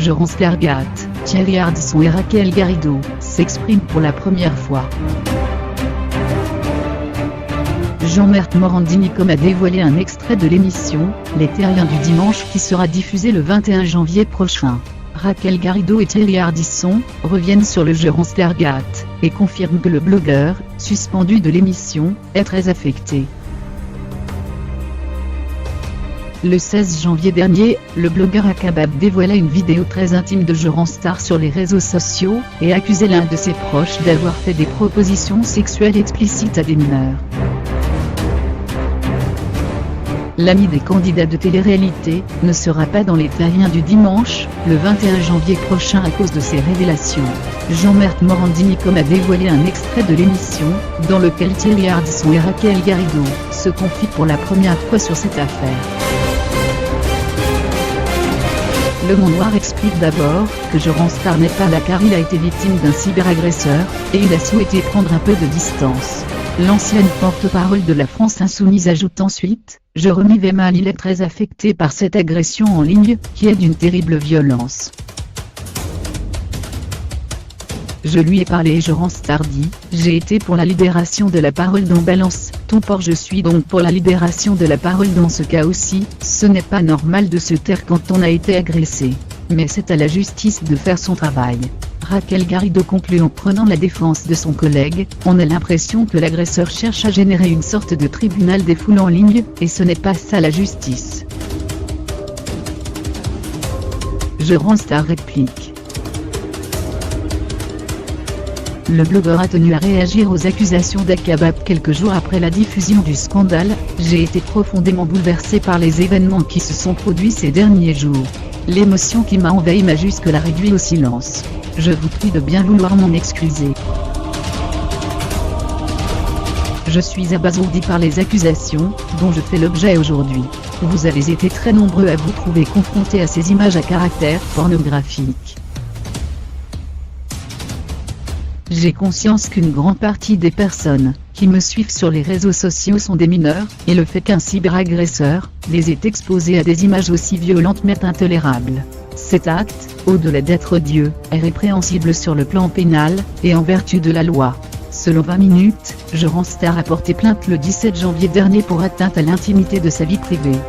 Jean Stargat, Thierry Ardisson et Raquel Garrido s'expriment pour la première fois. Jean-Marc Morandini-Com a dévoilé un extrait de l'émission « Les Terriens du dimanche » qui sera diffusée le 21 janvier prochain. Raquel Garrido et Thierry Ardisson reviennent sur le jeu Jean Stargat et confirment que le blogueur, suspendu de l'émission, est très affecté. Le 16 janvier dernier, le blogueur Akabab dévoila une vidéo très intime de Jean Star sur les réseaux sociaux et accusait l'un de ses proches d'avoir fait des propositions sexuelles explicites à des mineurs. L'ami des candidats de télé-réalité ne sera pas dans les Terriens du dimanche, le 21 janvier prochain à cause de ces révélations. Jean-Marc Morandini-Com a dévoilé un extrait de l'émission, dans lequel Thierry Ardisson et Raquel Garrido se confient pour la première fois sur cette affaire. Le Monde Noir explique d'abord que Jean Star n'est pas là car il a été victime d'un cyberagresseur, et il a souhaité prendre un peu de distance. L'ancienne porte-parole de la France Insoumise ajoute ensuite « Jérôme Vémal il est très affecté par cette agression en ligne, qui est d'une terrible violence. Je lui ai parlé et Jean Star dit « J'ai été pour la libération de la parole dans Balance ton port, je suis donc pour la libération de la parole dans ce cas aussi, ce n'est pas normal de se taire quand on a été agressé. Mais c'est à la justice de faire son travail. » Raquel Garrido conclut en prenant la défense de son collègue, on a l'impression que l'agresseur cherche à générer une sorte de tribunal des foules en ligne, et ce n'est pas ça la justice. Jean Star réplique. Le blogueur a tenu à réagir aux accusations d'Akabab quelques jours après la diffusion du scandale. J'ai été profondément bouleversé par les événements qui se sont produits ces derniers jours. L'émotion qui m'a envahi m'a jusque-là réduit au silence. Je vous prie de bien vouloir m'en excuser. Je suis abasourdi par les accusations dont je fais l'objet aujourd'hui. Vous avez été très nombreux à vous trouver confrontés à ces images à caractère pornographique. J'ai conscience qu'une grande partie des personnes qui me suivent sur les réseaux sociaux sont des mineurs, et le fait qu'un cyberagresseur les ait exposés à des images aussi violentes m'est intolérable. Cet acte, au-delà d'être odieux, est répréhensible sur le plan pénal, et en vertu de la loi. Selon 20 minutes, Jean Star a porté plainte le 17 janvier dernier pour atteinte à l'intimité de sa vie privée.